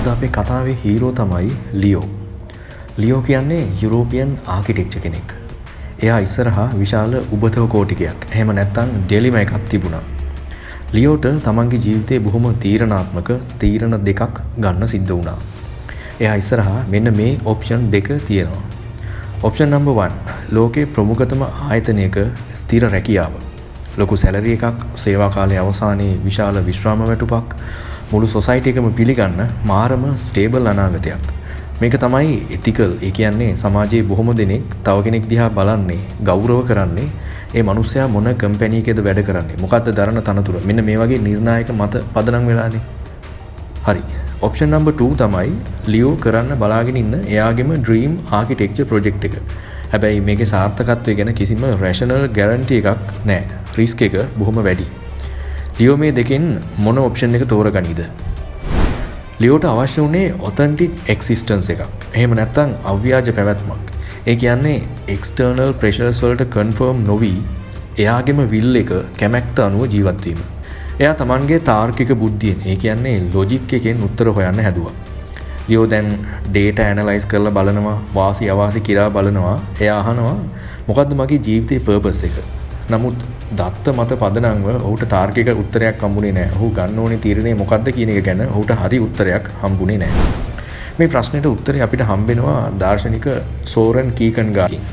අද අපේ කතාවේ හීරෝ තමයි ලියෝ. ලියෝ කියන්නේ යුරෝපියන් ආකිටෙක්චර් කෙනෙක්. එයා ඉස්සරහා විශාල උබතව කෝටිකයක්. එහෙම නැත්නම් ඩෙලිම එකක් තිබුණා. ලියෝට තමන්ගේ ජීවිතේ බොහොම තීරණාත්මක තීරණ දෙකක් ගන්න සිද්ධ වුණා. එයා ඉස්සරහා මෙන්න මේ ඔප්ෂන් දෙක තියෙනවා. ඔප්ෂන් නම්බර් 1 ලෝකේ ප්‍රමුඛතම ආයතනයක ස්ථිර රැකියාව. ලොකු සැලරි එකක්, සේවා කාලයේ අවසානයේ විශාල විශ්‍රාම වැටුපක්, මුළු සොසයිටි එකම පිළිගන්න මාරම ස්ටේබල් අනාගතයක්. මේක තමයි එතිකල්. ඒ කියන්නේ සමාජයේ බොහොම දෙනෙක් තව කෙනෙක් දිහා බලන්නේ, ගෞරව කරන්නේ ඒ මිනිස්සයා මොන කම්පැනි එකේද වැඩ කරන්නේ, මොකද්ද දරන තනතුර. මෙන්න මේ වගේ නිර්ණායක මත පදනම් වෙලානේ. හරි. ඔප්ෂන් නම්බර් 2 තමයි ලියෝ කරන්න බලාගෙන ඉන්න එයාගේම ඩ්‍රීම් ආකිටෙක්චර් ප්‍රොජෙක්ට් එක. හැබැයි මේකේ සාර්ථකත්වය ගැන කිසිම රැෂනල් ගැරන්ටි එකක් නැහැ. රිස්ක් එක බොහොම වැඩි. ලියෝ මේ දෙකෙන් මොන ඔප්ෂන් එක තෝරගනීද? ලියෝට අවශ්‍ය වුණේ ඔතෙන්ටික් එක්සිස්ටන්ස් එකක්. එහෙම නැත්නම් අව්‍යාජ පැවැත්මක්. ඒ කියන්නේ එක්ස්ටර්නල් ප්‍රෙෂර්ස් වලට කන්ෆර්ම් නොවි එයාගේම විල් එක කැමැත්ත අනුව ජීවත් වීම. එයා තමන්ගේ තාර්කික බුද්ධියෙන්, ඒ කියන්නේ ලොජික් එකෙන් උත්තර හොයන්න හැදුවා. ලියෝ දැන් ඩේටා ඇනලයිස් කරලා බලනවා, වාසි අවාසි කිරා බලනවා. එයා අහනවා මොකද්ද මගේ ජීවිතේ පර්පස් එක? නමුත් දත්ත මත පදනම්ව ඔහුට තාර්කික උත්තරයක් හම්බුනේ නැහැ. ඔහු ගන්න ඕනේ තීරණය මොකද්ද කියන එක ගැන ඔහුට හරි උත්තරයක් හම්බුනේ නැහැ. මේ ප්‍රශ්නෙට උත්තරේ අපිට හම්බෙනවා දාර්ශනික සෝරන් කීකන්ගාඩ්ගෙන්.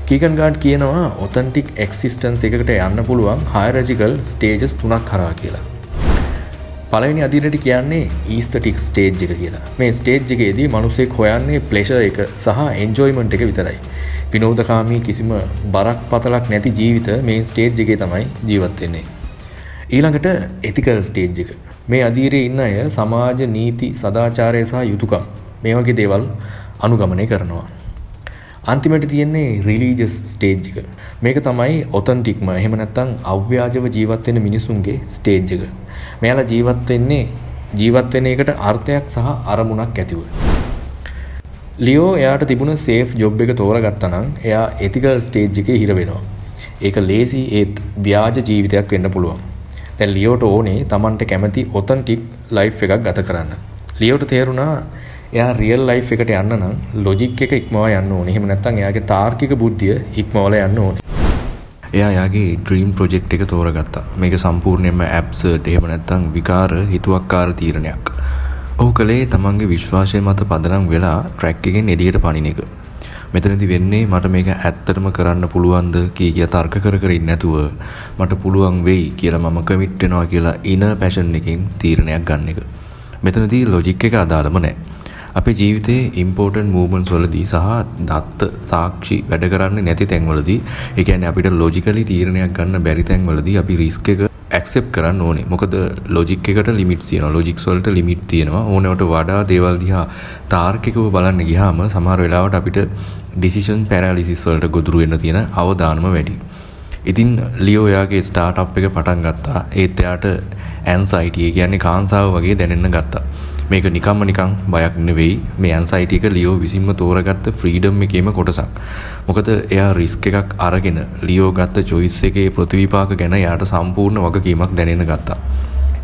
කීකන්ගාඩ් කියනවා ඔතෙන්ටික් එක්සිස්ටන්ස් එකකට යන්න පුළුවන් හයරජිකල් ස්ටේජස් 3ක් කරා කියලා. පළවෙනි අදියරට කියන්නේ ඊස්තටික් ස්ටේජ් එක කියලා. මේ ස්ටේජ් එකේදී මිනිස්සෙක් හොයන්නේ ප්ලෙෂර් එක සහ එන්ජොයිමන්ට් එක විතරයි. විනෝදකාමී කිසිම බරක් පතලක් නැති ජීවිත මේ ස්ටේජ් එකේ තමයි ජීවත් වෙන්නේ. ඊළඟට එතිකල් ස්ටේජ් එක. මේ අදියරේ ඉන්න අය සමාජ නීති, සදාචාරය සහ යුතුයකම් මේ වගේ දේවල් අනුගමනය කරනවා. අන්තිමට තියෙන්නේ රිලීජියස් ස්ටේජ් එක. මේක තමයි ඔතෙන්ටික්ම, එහෙම නැත්නම් අව්‍යාජව ජීවත් වෙන මිනිසුන්ගේ ස්ටේජ් එක. මෙයාලා ජීවත් වෙන එකට අර්ථයක් සහ අරමුණක් ඇතිව. ලියෝ එයාට තිබුණ සේෆ් ජොබ් එක තෝරගත්තා නම් එයා එතිකල් ස්ටේජ් එකේ හිර වෙනවා. ඒක ලේසි ඒත් ව්‍යාජ ජීවිතයක් වෙන්න පුළුවන්. දැන් ලියෝට ඕනේ Tamanට කැමති ඔතෙන්ටික් ලයිෆ් එකක් ගත කරන්න. ලියෝට තේරුණා එයා රියල් ලයිෆ් එකට යන්න නම් ලොජික් එක ඉක්මවා යන්න ඕනේ. එහෙම නැත්නම් එයාගේ තාර්කික බුද්ධිය ඉක්මවලා යන්න ඕනේ. එයා යාගේ ඩ්‍රීම් ප්‍රොජෙක්ට් එක තෝරගත්තා. මේක සම්පූර්ණයෙන්ම ඇබ්සර්ඩ්, එහෙම නැත්නම් විකාර හිතුවක්කාර තීරණයක්. ඔහු කලේ තමන්ගේ විශ්වාසය මත පදනම් වෙලා ට්‍රැක් එකෙන් එළියට පනින එක. මෙතනදි වෙන්නේ මට මේක ඇත්තටම කරන්න පුළුවන්ද කිය තර්ක කර ඉන්නේ නැතුව මට පුළුවන් වෙයි කියලා මම කමිට් වෙනවා කියලා ඉනර් පැෂන් එකෙන් තීරණයක් ගන්න එක. මෙතනදී ලොජික් එක අදාළම නැහැ. අපේ ජීවිතේ ඉම්පෝටන්ට් මූව්මන්ට්ස් වලදී සහ දත්ත සාක්ෂි වැඩ කරන්නේ නැති තැන්වලදී, ඒ කියන්නේ අපිට ලොජිකලි තීරණයක් ගන්න බැරි තැන්වලදී අපි රිස්ක් එක ඇක්සෙප්ට් කරන්න ඕනේ. මොකද ලොජික් එකට ලිමිට්ස් තියෙනවා. ලොජික්ස් වලට ලිමිට් තියෙනවා. ඕනෑවට වඩා දේවල් දිහා තාර්කිකව බලන්න ගියාම සමහර වෙලාවට අපිට ඩිසිෂන් පැරලිසිස් වලට ගොදුරු වෙන්න තියෙන අවදානම වැඩි. ඉතින් ලියෝ එයාගේ ස්ටාර්ට්අප් එක පටන් ගත්තා. ඒත් එයාට ඇන්සයිටි, ඒ කියන්නේ කාන්සාව වගේ දැනෙන්න ගත්තා. මේක නිකන් බයක් නෙවෙයි. මේ ඇන්සයිටි එක ලියෝ විසින්ම තෝරගත්ත ෆ්‍රීඩම් එකේම කොටසක්. මොකද එයා රිස්ක් එකක් අරගෙන ලියෝ ගත්ත චොයිස් එකේ ප්‍රතිවිපාක ගැන එයාට සම්පූර්ණ වගකීමක් දැනෙන්න ගත්තා.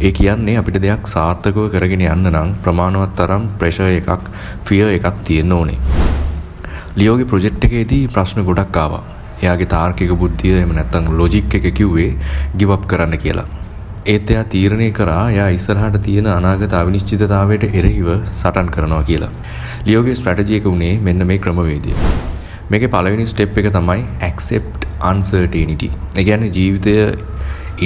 ඒ කියන්නේ අපිට දෙයක් සාර්ථකව කරගෙන යන්න නම් ප්‍රමාණවත් තරම් ප්‍රෙෂර් එකක්, ෆියර් එකක් තියෙන්න ඕනේ. ලියෝගේ ප්‍රොජෙක්ට් එකේදී ප්‍රශ්න ගොඩක් ආවා. එයාගේ තාර්කික බුද්ධිය, එහෙම නැත්නම් ලොජික් එක කිව්වේ ගිව් අප් කරන්න කියලා. ඒත් එයා තීරණය කරා එයා ඉස්සරහට තියෙන අනාගත අවිනිශ්චිතතාවයට එරෙහිව සටන් කරනවා කියලා. ලියෝගේ ස්ට්‍රැටජි එක උනේ මෙන්න මේ ක්‍රමවේදය. මේකේ පළවෙනි ස්ටෙප් එක තමයි accept uncertainty. ඒ කියන්නේ ජීවිතය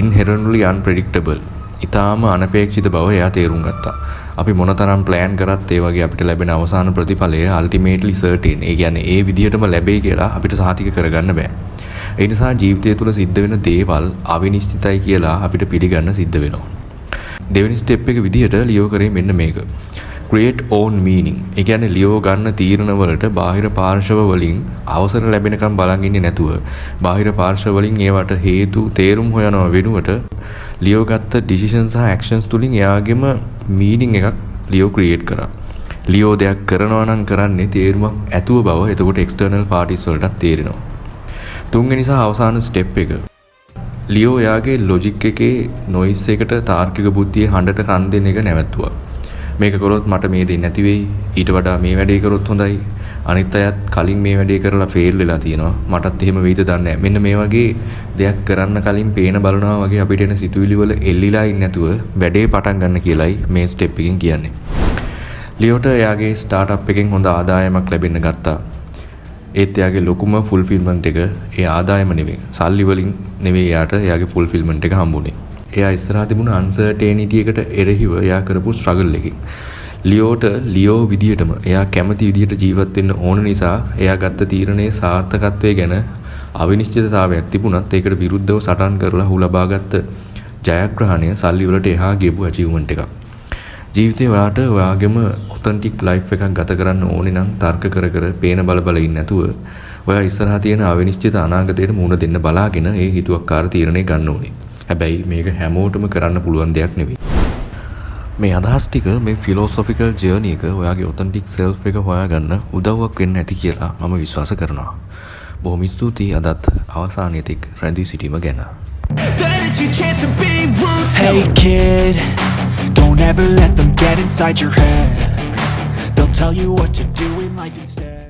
inherently unpredictable. ඊටාම අනපේක්ෂිත බව එයා තේරුම් ගත්තා. අපි මොනතරම් ප්ලෑන් කරත් ඒ වගේ අපිට ලැබෙන අවසාන ප්‍රතිඵලය ultimately certain. ඒ කියන්නේ ඒ විදිහටම ලැබෙයි කියලා අපිට සාතික කරගන්න බෑ. ඒ නිසා ජීවිතය තුළ සිද්ධ වෙන දේවල් අවිනිශ්චිතයි කියලා අපිට පිළිගන්න සිද්ධ වෙනවා. දෙවෙනි ස්ටෙප් එක විදිහට ලියෝ කරේ මෙන්න මේක. create own meaning. ඒ කියන්නේ ලියෝ ගන්න තීරණ වලට බාහිර පාර්ශව වලින් අවසර ලැබෙනකම් බලන් ඉන්නේ නැතුව බාහිර පාර්ශව වලින් ඒවට හේතු තේරුම් හොයනව වෙනුවට ලියෝ ගත්ත decisions සහ actions තුලින් එයාගෙම meaning එකක් ලියෝ create කරා. ලියෝ දෙයක් කරනවා නම් කරන්නේ තේරුමක් ඇතුව බව එතකොට external parties වලට තේරෙනවා. තුන්වෙනි සහ අවසාන ස්ටෙප් එක. ලියෝ එයාගේ ලොජික් එකේ නොයිස් එකට තාර්කික බුද්ධියේ හඬට කන් දෙන එක නැවැත්තුවා. මේක කරොත් මට මේ දෙන්නේ නැති වෙයි. ඊට වඩා මේ වැඩේ කරොත් හොඳයි. අනිත් අයත් කලින් මේ වැඩේ කරලා ෆේල් වෙලා තියෙනවා. මටත් එහෙම වෙයිද දන්නේ නැහැ. මෙන්න මේ වගේ දෙයක් කරන්න කලින් පේන බලනවා වගේ අපිට එන සිතුවිලි වල එල්ලිලා ඉන්නේ නැතුව වැඩේ පටන් ගන්න කියලයි මේ ස්ටෙප් එකෙන් කියන්නේ. ලියෝට එයාගේ ස්ටාර්ට්අප් එකෙන් හොඳ ආදායමක් ලැබෙන්න ගත්තා. ඒත් එයාගේ ලොකුම ෆුල්ෆිල්මන්ට් එක ඒ ආදායම නෙවෙයි. සල්ලි වලින් නෙවෙයි එයාට එයාගේ ෆුල්ෆිල්මන්ට් එක හම්බුනේ. එයා ඉස්සරහා තිබුණ අන්සර්ටේනිටි එකට එරෙහිව එයා කරපු ස්ට්‍රගල් එකකින්. ලියෝට ලියෝ විදියටම එයා කැමති විදියට ජීවත් වෙන්න ඕන නිසා එයා ගත්ත තීරණයේ සාර්ථකත්වය ගැන අවිනිශ්චිතතාවයක් තිබුණත් ඒකට විරුද්ධව සටන් කරලා හු ලබාගත්ත ජයග්‍රහණය සල්ලි වලට එහා ගියපු අචීව්මන්ට් එකක්. ජීවිතේ ඔයාට ඔයාගේම ඔතෙන්ටික් ලයිෆ් එකක් ගත කරන්න ඕනේ නම් තර්ක කර කර පේන බල බල ඉන්නේ නැතුව ඔයා ඉස්සරහා තියෙන අවිනිශ්චිත අනාගතයට මුහුණ දෙන්න බලාගෙන ඒ හිතුවක්කාර තීරණය ගන්න ඕනේ. හැබැයි මේක හැමෝටම කරන්න පුළුවන් දෙයක් නෙවෙයි. මේ අදහස් ටික මේ ෆිලොසොෆිකල් ජර්නි එක ඔයාගේ ඔතෙන්ටික් සෙල්ෆ් එක හොයාගන්න උදව්වක් වෙන්න ඇති කියලා මම විශ්වාස කරනවා. බොහොම ස්තුතියි අදත් අවසානයේ තෙක් රැඳී සිටීම ගැන. Hey kid, don't ever let them get inside your head. They'll tell you what to do in life instead.